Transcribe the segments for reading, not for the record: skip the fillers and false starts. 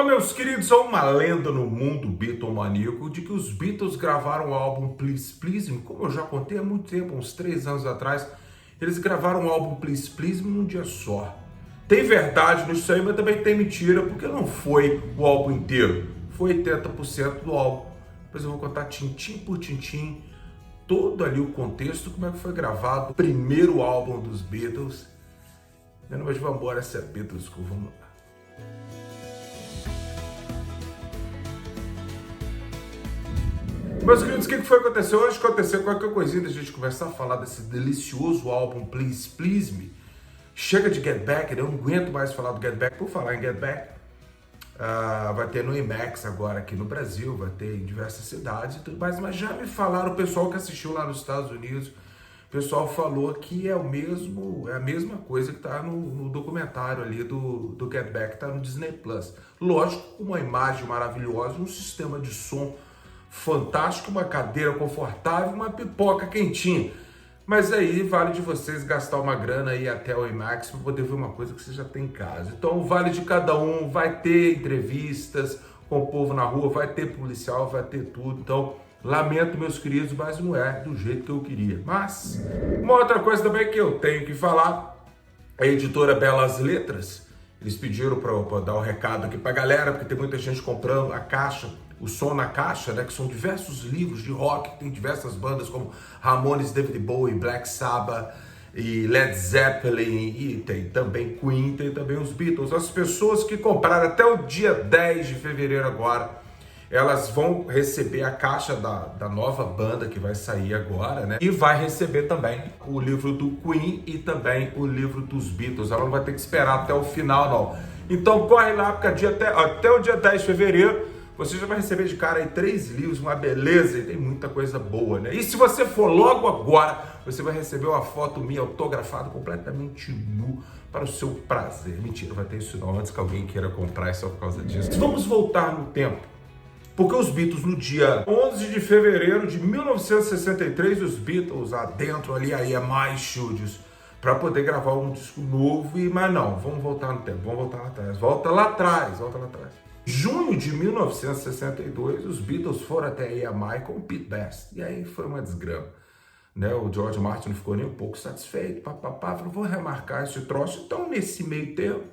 Meus queridos, há uma lenda no mundo Beatlemaníaco de que os Beatles gravaram o álbum Please Please Me, como eu já contei há muito tempo, uns 3 anos atrás, eles gravaram o álbum Please Please Me num dia só. Tem verdade nisso aí, mas também tem mentira, porque não foi o álbum inteiro, foi 80% do álbum. Depois eu vou contar tintim por tintim, todo ali o contexto, como é que foi gravado o primeiro álbum dos Beatles. Mas vamos embora, essa é Beatles, vamos lá. Meus queridos, o que foi que aconteceu hoje? Aconteceu qualquer coisinha da gente começar a falar desse delicioso álbum Please Please Me. Chega de Get Back, eu não aguento mais falar do Get Back. Por falar em Get Back, vai ter no IMAX agora aqui no Brasil, vai ter em diversas cidades e tudo mais, mas já me falaram, o pessoal que assistiu lá nos Estados Unidos, o pessoal falou que é a mesma coisa que está no documentário ali do Get Back, que está no Disney Plus. Lógico, uma imagem maravilhosa, um sistema de som fantástico, uma cadeira confortável, uma pipoca quentinha. Mas aí vale de vocês gastar uma grana aí até o IMAX para poder ver uma coisa que você já tem em casa. Então vale de cada um, vai ter entrevistas com o povo na rua, vai ter policial, vai ter tudo. Então lamento, meus queridos, mas não é do jeito que eu queria. Mas uma outra coisa também que eu tenho que falar, a editora Belas Letras, eles pediram para eu dar o recado aqui para a galera, porque tem muita gente comprando a caixa, o som na caixa, né, que são diversos livros de rock, que tem diversas bandas como Ramones, David Bowie, Black Sabbath e Led Zeppelin, e tem também Queen, tem também os Beatles. As pessoas que compraram até o dia 10 de fevereiro agora, elas vão receber a caixa da nova banda que vai sair agora, né? E vai receber também o livro do Queen e também o livro dos Beatles. Ela não vai ter que esperar até o final, não. Então corre lá, porque até o dia 10 de fevereiro, você já vai receber de cara aí 3 livros, uma beleza, e tem muita coisa boa, né? E se você for logo agora, você vai receber uma foto minha autografada, completamente nu, para o seu prazer. Mentira, vai ter isso não, antes que alguém queira comprar, só por causa disso. Vamos voltar no tempo, porque os Beatles, no dia 11 de fevereiro de 1963, os Beatles adentro ali a EMI Studios, para poder gravar um disco novo, mas não, vamos voltar no tempo, vamos voltar lá atrás, volta lá atrás. Junho de 1962, os Beatles foram até a EMI com o Pete Best. E aí foi uma desgrama, né? O George Martin não ficou nem um pouco satisfeito. Falou, vou remarcar esse troço. Então, nesse meio tempo,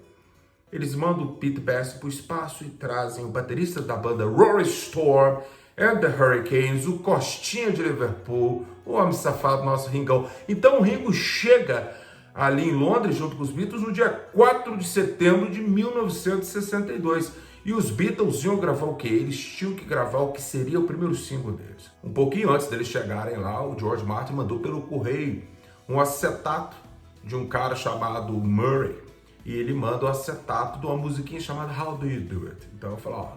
eles mandam o Pete Best para o espaço e trazem o baterista da banda Rory Storm and the Hurricanes, o Costinha de Liverpool, o homem safado, nosso Ringão. Então, o Ringo chega ali em Londres, junto com os Beatles, no dia 4 de setembro de 1962. E os Beatles iam gravar o quê? Eles tinham que gravar o que seria o primeiro single deles. Um pouquinho antes deles chegarem lá, o George Martin mandou pelo correio um acetato de um cara chamado Murray. E ele manda o acetato de uma musiquinha chamada How Do You Do It? Então eu falo,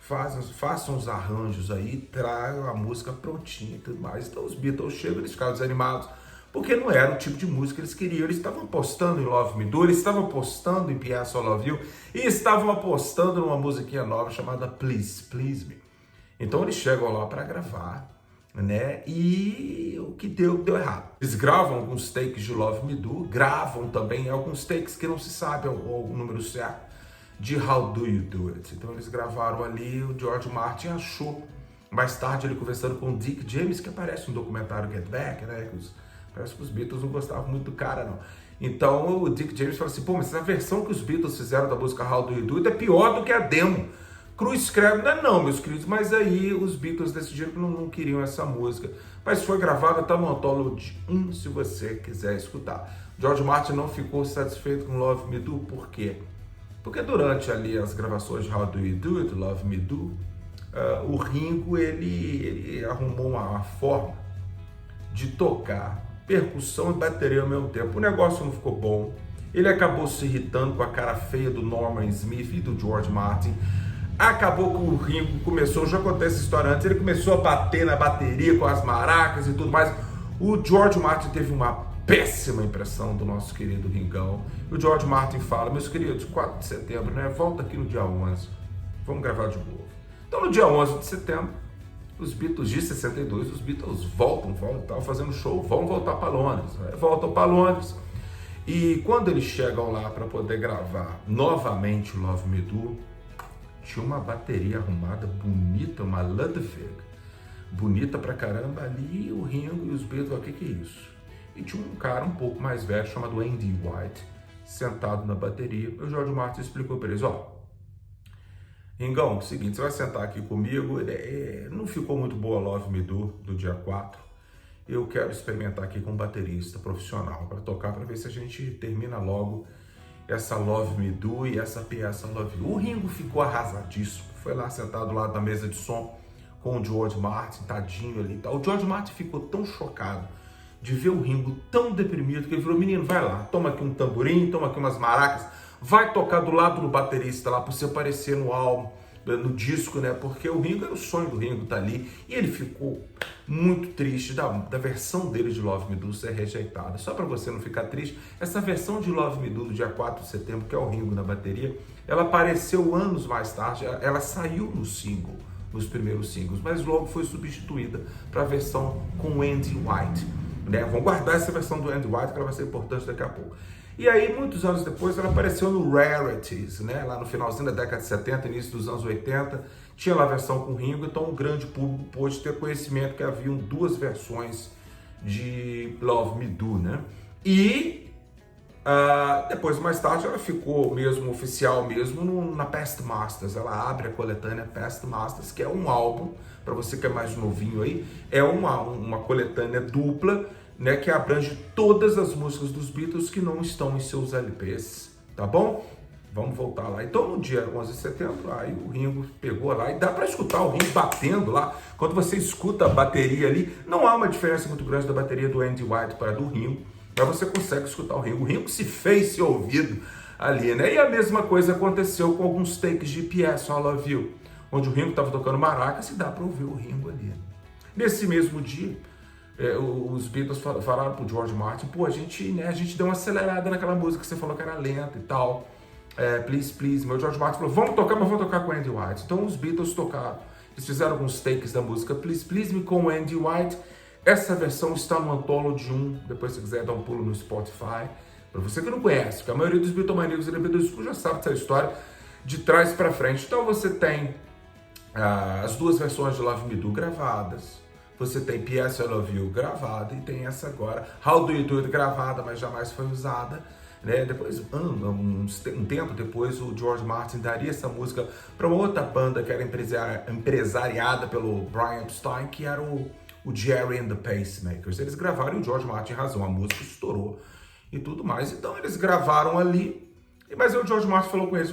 façam os arranjos aí, tragam a música prontinha e tudo mais. Então os Beatles chegam, eles ficaram desanimados, porque não era o tipo de música que eles queriam. Eles estavam apostando em Love Me Do, eles estavam apostando em P.S. I Love You, e estavam apostando numa musiquinha nova chamada Please Please Me. Então eles chegam lá para gravar, né? E o que deu errado. Eles gravam alguns takes de Love Me Do, gravam também alguns takes que não se sabe o número certo de How Do You Do It. Então eles gravaram ali, o George Martin achou, mais tarde ele conversando com o Dick James, que aparece no documentário Get Back, né? Parece que os Beatles não gostavam muito do cara, não. Então o Dick James falou assim, mas essa versão que os Beatles fizeram da música How Do You Do It é pior do que a demo. Cruz escreve, não, meus queridos, mas aí os Beatles decidiram que não queriam essa música. Mas foi gravada, tá no Anthology 1, se você quiser escutar. George Martin não ficou satisfeito com Love Me Do, por quê? Porque durante ali as gravações de How Do You Do It, Love Me Do, o Ringo, ele arrumou uma forma de tocar percussão e bateria ao mesmo tempo. O negócio não ficou bom. Ele acabou se irritando com a cara feia do Norman Smith e do George Martin. Acabou que o Ringo começou, já contei essa história antes, ele começou a bater na bateria com as maracas e tudo mais. O George Martin teve uma péssima impressão do nosso querido Ringão. E o George Martin fala, meus queridos, 4 de setembro, né? Volta aqui no dia 11. Vamos gravar de novo. Então no dia 11 de setembro, os Beatles de 62, os Beatles estavam fazendo show, vão voltar para Londres, né? Voltam para Londres. E quando eles chegam lá para poder gravar novamente o Love Me Do, tinha uma bateria arrumada, bonita, uma Ludwig, bonita pra caramba ali, o Ringo e os Beatles, o que é isso? E tinha um cara um pouco mais velho, chamado Andy White, sentado na bateria. O George Martin explicou para eles, Ringão, seguinte, você vai sentar aqui comigo, não ficou muito boa a Love Me do dia 4, eu quero experimentar aqui com um baterista profissional para tocar, para ver se a gente termina logo essa Love Me Do e essa peça Love You. O Ringo ficou arrasadíssimo, foi lá sentado do lado da mesa de som com o George Martin, tadinho ali e tal. O George Martin ficou tão chocado de ver o Ringo tão deprimido que ele falou, menino, vai lá, toma aqui um tamborim, toma aqui umas maracas, vai tocar do lado do baterista lá para você aparecer no álbum, no disco, né? Porque o Ringo era o sonho do Ringo tá ali e ele ficou muito triste da versão dele de Love Me Do ser rejeitada. Só para você não ficar triste, essa versão de Love Me Do do dia 4 de setembro, que é o Ringo na bateria, ela apareceu anos mais tarde, ela saiu no single, nos primeiros singles, mas logo foi substituída para a versão com Andy White, né? Vamos guardar essa versão do Andy White que ela vai ser importante daqui a pouco. E aí, muitos anos depois, ela apareceu no Rarities, né? Lá no finalzinho da década de 70, início dos anos 80, tinha lá a versão com o Ringo, então o grande público pôde ter conhecimento que haviam duas versões de Love Me Do, né? E depois, mais tarde, ela ficou mesmo oficial mesmo na Past Masters. Ela abre a coletânea Past Masters, que é um álbum, para você que é mais novinho aí, é uma coletânea dupla, né, que abrange todas as músicas dos Beatles que não estão em seus LPs, tá bom? Vamos voltar lá. Então, no dia 11 de setembro, aí o Ringo pegou lá e dá para escutar o Ringo batendo lá. Quando você escuta a bateria ali, não há uma diferença muito grande da bateria do Andy White para a do Ringo, mas você consegue escutar o Ringo. O Ringo se fez seu ouvido ali, né? E a mesma coisa aconteceu com alguns takes de PS I Love You, onde o Ringo estava tocando maracas e dá para ouvir o Ringo ali. Nesse mesmo dia, os Beatles falaram pro George Martin, a gente deu uma acelerada naquela música que você falou que era lenta e tal, Please Please. Meu George Martin falou, vamos tocar, mas vamos tocar com o Andy White. Então os Beatles tocaram, eles fizeram alguns takes da música Please Please Me com o Andy White. Essa versão está no Anthology 1, depois se quiser dar um pulo no Spotify, para você que não conhece, porque a maioria dos Beatlemaníacos e Beatles já sabe dessa história de trás para frente. Então você tem as duas versões de Love Me Do gravadas, você tem PS I Love You gravada e tem essa agora, How Do You Do It gravada, mas jamais foi usada, né? Depois, um tempo depois, o George Martin daria essa música para uma outra banda que era empresariada pelo Brian Epstein, que era o Jerry and the Pacemakers. Eles gravaram e o George Martin tinha razão, a música estourou e tudo mais. Então eles gravaram ali, mas aí o George Martin falou com eles,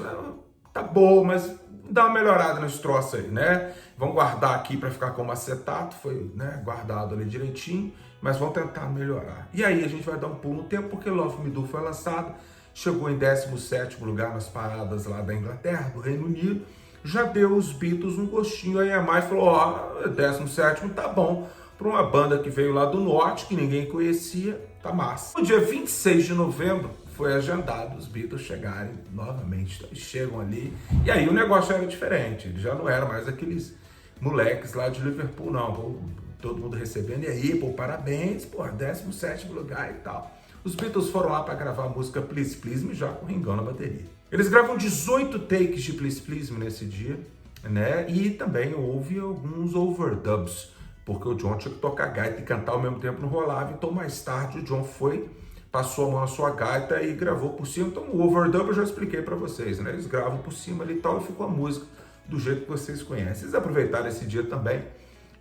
tá bom, mas dá uma melhorada nesse troço aí, né? Vamos guardar aqui para ficar como acetato, foi, né, guardado ali direitinho, mas vamos tentar melhorar. E aí a gente vai dar um pulo no tempo, porque Love Me Do foi lançado, chegou em 17º lugar nas paradas lá da Inglaterra, do Reino Unido, já deu os Beatles um gostinho, aí a mais falou, 17º tá bom, para uma banda que veio lá do norte, que ninguém conhecia, tá massa. No dia 26 de novembro, foi agendado os Beatles chegarem novamente. Então, eles chegam ali, e aí o negócio era diferente, eles já não eram mais aqueles moleques lá de Liverpool, não. Todo mundo recebendo, e aí, parabéns, 17º lugar e tal. Os Beatles foram lá para gravar a música Please Please Me, já com o Ringão na bateria. Eles gravam 18 takes de Please Please Me nesse dia, né? E também houve alguns overdubs, porque o John tinha que tocar gaita e cantar ao mesmo tempo, não rolava. Então, mais tarde, o John passou a mão na sua gaita e gravou por cima. Então, o overdub eu já expliquei para vocês, né? Eles gravam por cima ali e tal, e ficou a música do jeito que vocês conhecem. Eles aproveitaram esse dia também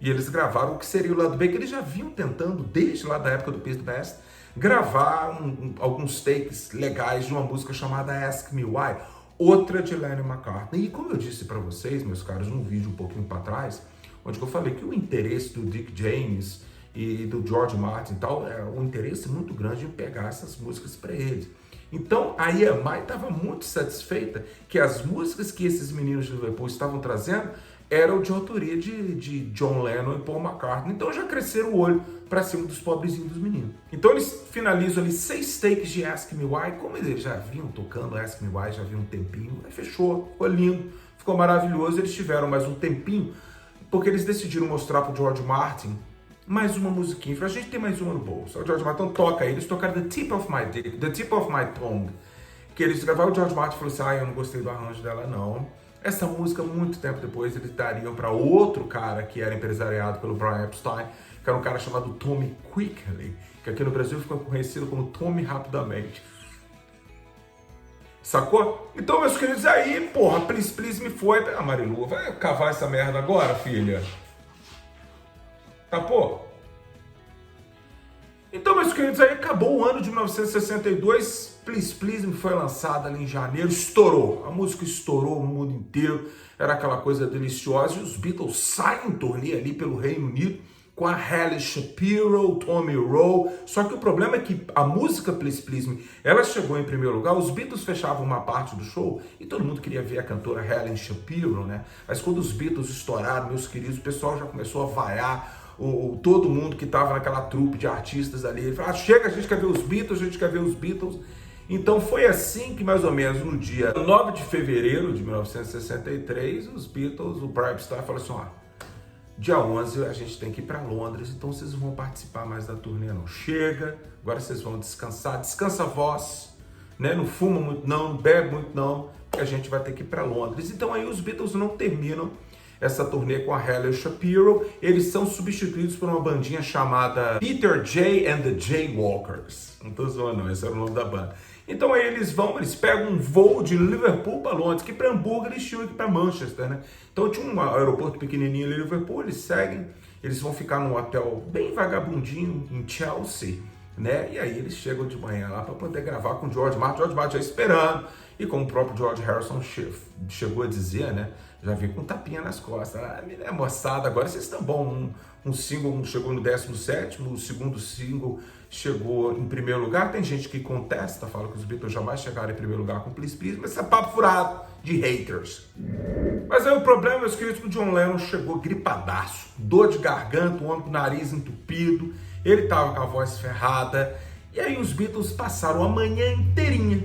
e eles gravaram o que seria o lado B, que eles já vinham tentando, desde lá da época do Peace the Best, gravar alguns takes legais de uma música chamada Ask Me Why, outra de Lennon McCartney. E como eu disse para vocês, meus caros, num vídeo um pouquinho para trás, onde eu falei que o interesse do Dick James e do George Martin e tal, é um interesse muito grande em pegar essas músicas para eles. Então, a EMI estava muito satisfeita que as músicas que esses meninos de Liverpool estavam trazendo eram de autoria de John Lennon e Paul McCartney. Então, já cresceram o olho para cima dos pobrezinhos dos meninos. Então, eles finalizam ali 6 takes de Ask Me Why. Como eles já vinham tocando Ask Me Why, já havia um tempinho, aí fechou, ficou lindo, ficou maravilhoso. Eles tiveram mais um tempinho, porque eles decidiram mostrar para o George Martin mais uma musiquinha. A gente tem mais uma no bolso. O George Martin toca aí. Eles tocaram The Tip of My Dick, The Tip of My Tongue, que eles gravaram. O George Martin falou assim, eu não gostei do arranjo dela não, Essa música, muito tempo depois, eles dariam para outro cara que era empresariado pelo Brian Epstein, que era um cara chamado Tommy Quickly, que aqui no Brasil ficou conhecido como Tommy Rapidamente. Sacou? Então, meus queridos, aí, porra, Please Please Me foi. Ah, Marilu, vai cavar essa merda agora, filha? Tá, pô? Então, meus queridos, aí acabou o ano de 1962, Please Please Me foi lançada ali em janeiro, estourou, a música estourou no mundo inteiro, era aquela coisa deliciosa, e os Beatles saem em turnê ali pelo Reino Unido, com a Halle Shapiro, Tommy Rowe, só que o problema é que a música Please Please Me, ela chegou em primeiro lugar, os Beatles fechavam uma parte do show, e todo mundo queria ver a cantora Halle Shapiro, né? Mas quando os Beatles estouraram, meus queridos, o pessoal já começou a vaiar, todo mundo que estava naquela trupe de artistas ali, ele falou, chega, a gente quer ver os Beatles, a gente quer ver os Beatles. Então foi assim que mais ou menos no dia 9 de fevereiro de 1963, os Beatles, o Brian Epstein falou assim, ó, dia 11 a gente tem que ir para Londres, então vocês não vão participar mais da turnê não, chega, agora vocês vão descansar, descansa a voz, né? Não fuma muito não, não bebe muito não, que a gente vai ter que ir para Londres. Então aí os Beatles não terminam essa turnê com a Halle Shapiro, eles são substituídos por uma bandinha chamada Peter J. and the Jaywalkers. Não tô zoando não, esse era o nome da banda. Então aí eles pegam um voo de Liverpool para Londres, que para Hamburgo eles tinham aqui para Manchester, né? Então tinha um aeroporto pequenininho ali em Liverpool, eles seguem, eles vão ficar num hotel bem vagabundinho em Chelsea, né? E aí eles chegam de manhã lá para poder gravar com o George Martin já esperando. E como o próprio George Harrison chegou a dizer, né? Já vi com um tapinha nas costas. Ah, moçada, agora vocês estão bom. Um single chegou no 17º, o segundo single chegou em primeiro lugar. Tem gente que contesta, fala que os Beatles jamais chegaram em primeiro lugar com Please Please, mas isso é papo furado de haters. Mas aí o problema, meus queridos, que o John Lennon chegou gripadaço, dor de garganta, o homem com o nariz entupido, ele tava com a voz ferrada, e aí os Beatles passaram a manhã inteirinha,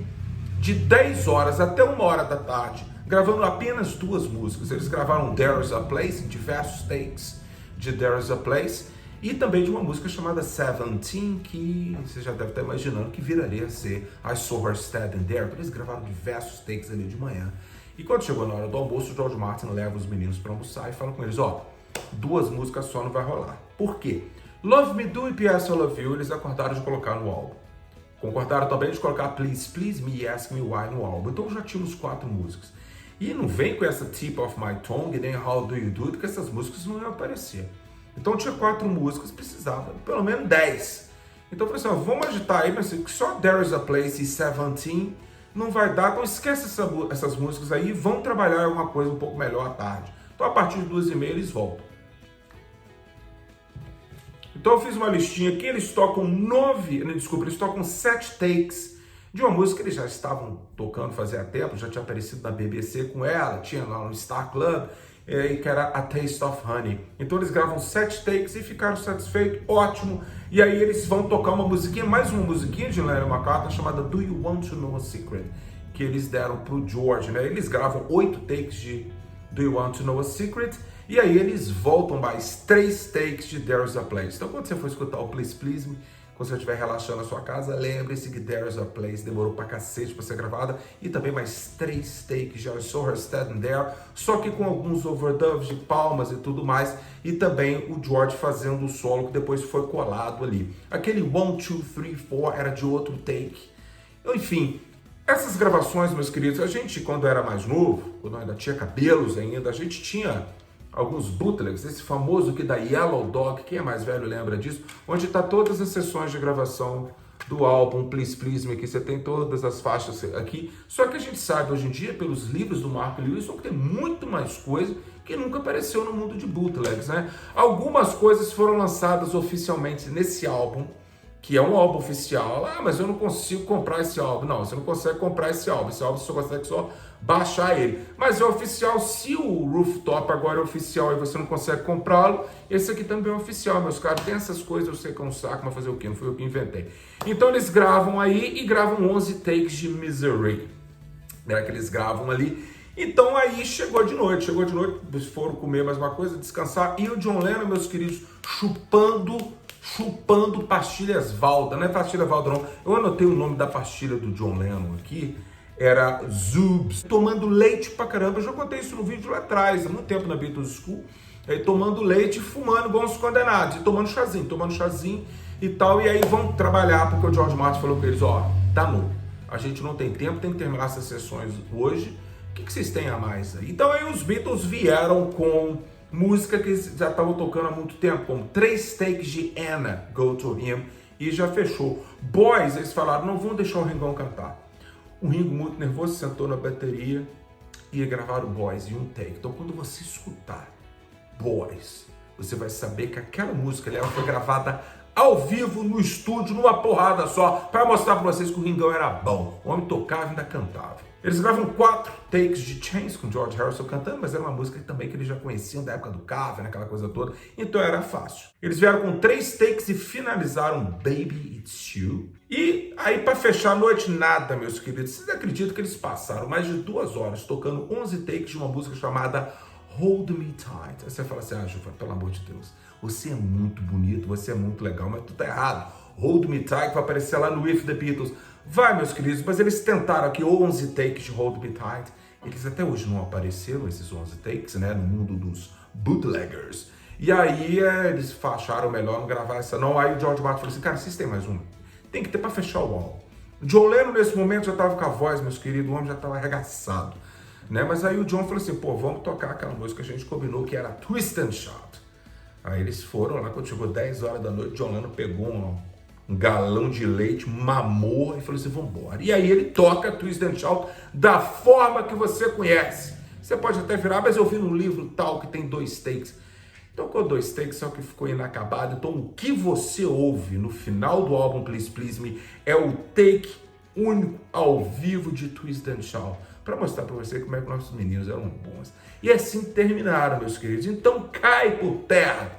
de 10 horas até 1 hora da tarde, gravando apenas 2 músicas. Eles gravaram There Is a Place, em diversos takes de There Is a Place, e também de uma música chamada 17, que você já deve estar imaginando que viraria a ser I Saw Her Standing There. Então eles gravaram diversos takes ali de manhã. E quando chegou na hora do almoço, o George Martin leva os meninos para almoçar e fala com eles, ó, 2 músicas só não vai rolar. Por quê? Love Me Do e P.S. I Love You, eles acordaram de colocar no álbum. Concordaram também de colocar Please Please Me e Ask Me Why no álbum. Então já tínhamos 4 músicas. E não vem com essa Tip of My Tongue, nem How Do You Do It, que essas músicas não iam aparecer. Então tinha 4 músicas, precisava pelo menos 10. Então eu falei assim, ó, vamos agitar aí, mas só There Is a Place e 17 não vai dar, então esquece essas músicas aí e vão trabalhar alguma coisa um pouco melhor à tarde. Então a partir de 2h30 eles voltam. Então eu fiz uma listinha aqui, eles tocam 7 takes de uma música que eles já estavam tocando fazia tempo, já tinha aparecido na BBC com ela, tinha lá no Star Club, que era A Taste of Honey. Então eles gravam 7 takes e ficaram satisfeitos, ótimo. E aí eles vão tocar uma musiquinha, mais uma musiquinha de Lennon McCartney chamada Do You Want to Know a Secret? Que eles deram pro George, né? Eles gravam 8 takes de Do You Want to Know a Secret? E aí eles voltam mais 3 takes de There's a Place. Então quando você for escutar o Please Please Me, quando você estiver relaxando na sua casa, lembre-se que There's a Place demorou pra cacete pra ser gravada. E também mais 3 takes de I Saw Her Standing There, só que com alguns overdubs de palmas e tudo mais. E também o George fazendo o solo que depois foi colado ali. Aquele 1, 2, 3, 4 era de outro take. Enfim, essas gravações, meus queridos, a gente quando era mais novo, quando ainda tinha cabelos ainda, a gente tinha alguns bootlegs, esse famoso aqui da Yellow Dog, quem é mais velho lembra disso, onde está todas as sessões de gravação do álbum Please Please Me, que você tem todas as faixas aqui, só que a gente sabe hoje em dia, pelos livros do Mark Lewisohn, que tem muito mais coisa que nunca apareceu no mundo de bootlegs, né? Algumas coisas foram lançadas oficialmente nesse álbum, que é um álbum oficial. Ah, mas eu não consigo comprar esse álbum. Não, você não consegue comprar esse álbum você só consegue só baixar ele. Mas é oficial, se o Rooftop agora é oficial e você não consegue comprá-lo, esse aqui também é oficial, meus caros. Tem essas coisas, eu sei que é um saco, mas fazer o quê? Não fui eu que inventei. Então eles gravam aí e gravam 11 takes de Misery, né, que eles gravam ali. Então aí chegou de noite, eles foram comer mais uma coisa, descansar, e o John Lennon, meus queridos, chupando pastilhas Valda, não é pastilha Valda não, eu anotei o nome da pastilha do John Lennon aqui, era Zoobs, tomando leite pra caramba. Eu já contei isso no vídeo lá atrás, há muito tempo na Beatles School, aí tomando leite e fumando igual uns condenados, e tomando chazinho e tal, e aí vão trabalhar, porque o George Martin falou com eles, ó, danou, a gente não tem tempo, tem que terminar essas sessões hoje, o que vocês têm a mais aí? Então aí os Beatles vieram com música que já estavam tocando há muito tempo, como 3 takes de Anna, Go to Him, e já fechou. Boys, eles falaram, não vão deixar o Ringão cantar. O Ringo, muito nervoso, sentou na bateria e ia gravar o Boys em um take. Então quando você escutar Boys, você vai saber que aquela música ela foi gravada ao vivo, no estúdio, numa porrada só, para mostrar para vocês que o Ringão era bom. O homem tocava e ainda cantava. Eles gravam 4 takes de Chains com George Harrison cantando, mas era uma música também que eles já conheciam da época do Cavern, aquela coisa toda, então era fácil. Eles vieram com 3 takes e finalizaram Baby It's You. E aí, para fechar a noite, nada, meus queridos. Vocês acreditam que eles passaram mais de 2 horas tocando 11 takes de uma música chamada Hold Me Tight. Aí você fala assim, Juva, pelo amor de Deus, você é muito bonito, você é muito legal, mas tu tá errado. Hold Me Tight vai aparecer lá no With the Beatles. Vai, meus queridos, mas eles tentaram aqui 11 takes de Hold Me Tight. Eles até hoje não apareceram, esses 11 takes, né, no mundo dos bootleggers. E aí eles acharam melhor não gravar essa não. Aí o George Martin falou assim, cara, vocês têm mais uma? Tem que ter para fechar o álbum. O John Lennon, nesse momento, já tava com a voz, meus queridos, o homem já tava arregaçado. Né? Mas aí o John falou assim, pô, vamos tocar aquela música que a gente combinou, que era Twist and Shout. Aí eles foram lá, quando chegou 10 horas da noite, o John Lennon pegou um galão de leite, mamou e falou assim, vambora. E aí ele toca Twist and Shout da forma que você conhece. Você pode até virar, mas eu vi no livro tal que tem 2 takes. Tocou 2 takes, só que ficou inacabado. Então o que você ouve no final do álbum Please Please Me é o take único ao vivo de Twist and Shout, para mostrar para você como é que nossos meninos eram bons. E assim terminaram, meus queridos. Então cai por terra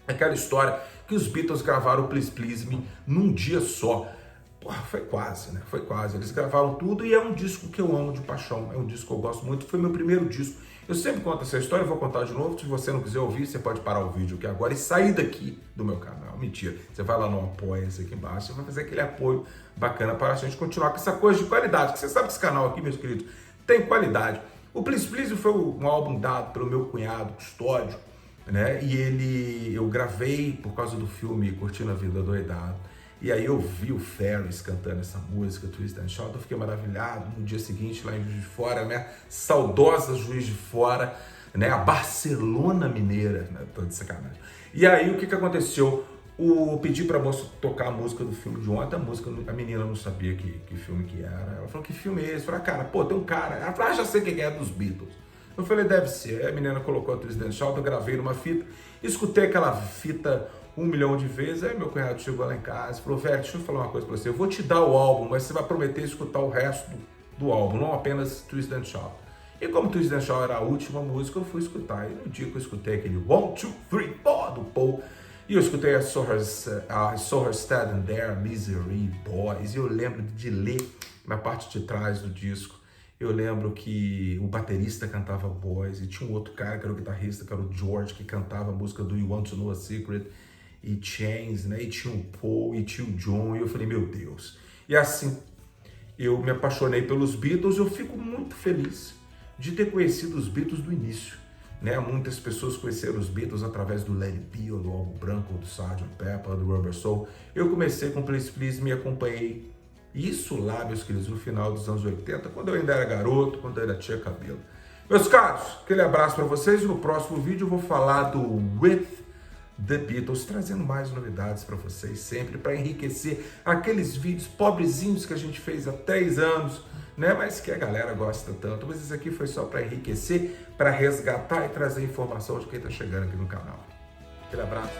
aquela história que os Beatles gravaram o Please Please Me num dia só. Porra, foi quase, né? Foi quase. Eles gravaram tudo e é um disco que eu amo de paixão. É um disco que eu gosto muito. Foi meu primeiro disco. Eu sempre conto essa história, eu vou contar de novo. Se você não quiser ouvir, você pode parar o vídeo aqui agora e sair daqui do meu canal. Mentira. Você vai lá no Apoia-se aqui embaixo, você vai fazer aquele apoio bacana para a gente continuar com essa coisa de qualidade. Porque você sabe que esse canal aqui, meus queridos, tem qualidade. O Please Please foi um álbum dado pelo meu cunhado, Custódio, né? E eu gravei por causa do filme Curtindo a Vida Doidado. E aí eu vi o Ferris cantando essa música, Twist and Shout, eu fiquei maravilhado. No dia seguinte, lá em Juiz de Fora, né? Saudosa Juiz de Fora, né? A Barcelona Mineira, né? Tô de sacanagem. E aí o que aconteceu? Eu pedi pra moça tocar a música do filme de ontem, a menina não sabia que filme que era. Ela falou, que filme é esse? Eu falei, cara, pô, tem um cara. Ela falou, já sei quem é, dos Beatles. Eu falei, deve ser. Aí a menina colocou a Twist and Shout, eu gravei numa fita, escutei aquela fita 1 milhão de vezes. Aí meu cunhado chegou lá em casa e falou, velho, deixa eu falar uma coisa pra você, eu vou te dar o álbum, mas você vai prometer escutar o resto do álbum, não apenas Twist and Shout. E como Twist and Shout era a última música, eu fui escutar. E no dia que eu escutei aquele 1, 2, 3, 4 do Paul, e eu escutei a Saw Her Standing There, Misery, Boys, e eu lembro de ler na parte de trás do disco. Eu lembro que o baterista cantava Boys, e tinha um outro cara que era o guitarrista, que era o George, que cantava a música do You Want to Know a Secret, e Chains, né? E tinha o Paul, e tinha o John, e eu falei, meu Deus. E assim, eu me apaixonei pelos Beatles, eu fico muito feliz de ter conhecido os Beatles do início. Né? Muitas pessoas conheceram os Beatles através do Let It Be, ou do Álbum Branco, ou do Sgt. Pepper, do Rubber Soul. Eu comecei com Please Please Me, acompanhei isso lá, meus queridos, no final dos anos 80, quando eu ainda era garoto, quando eu ainda tinha cabelo. Meus caros, aquele abraço para vocês. No próximo vídeo eu vou falar do With the Beatles, trazendo mais novidades para vocês, sempre para enriquecer aqueles vídeos pobrezinhos que a gente fez há 3 anos, né? Mas que a galera gosta tanto. Mas isso aqui foi só para enriquecer, para resgatar e trazer informação de quem está chegando aqui no canal. Aquele abraço.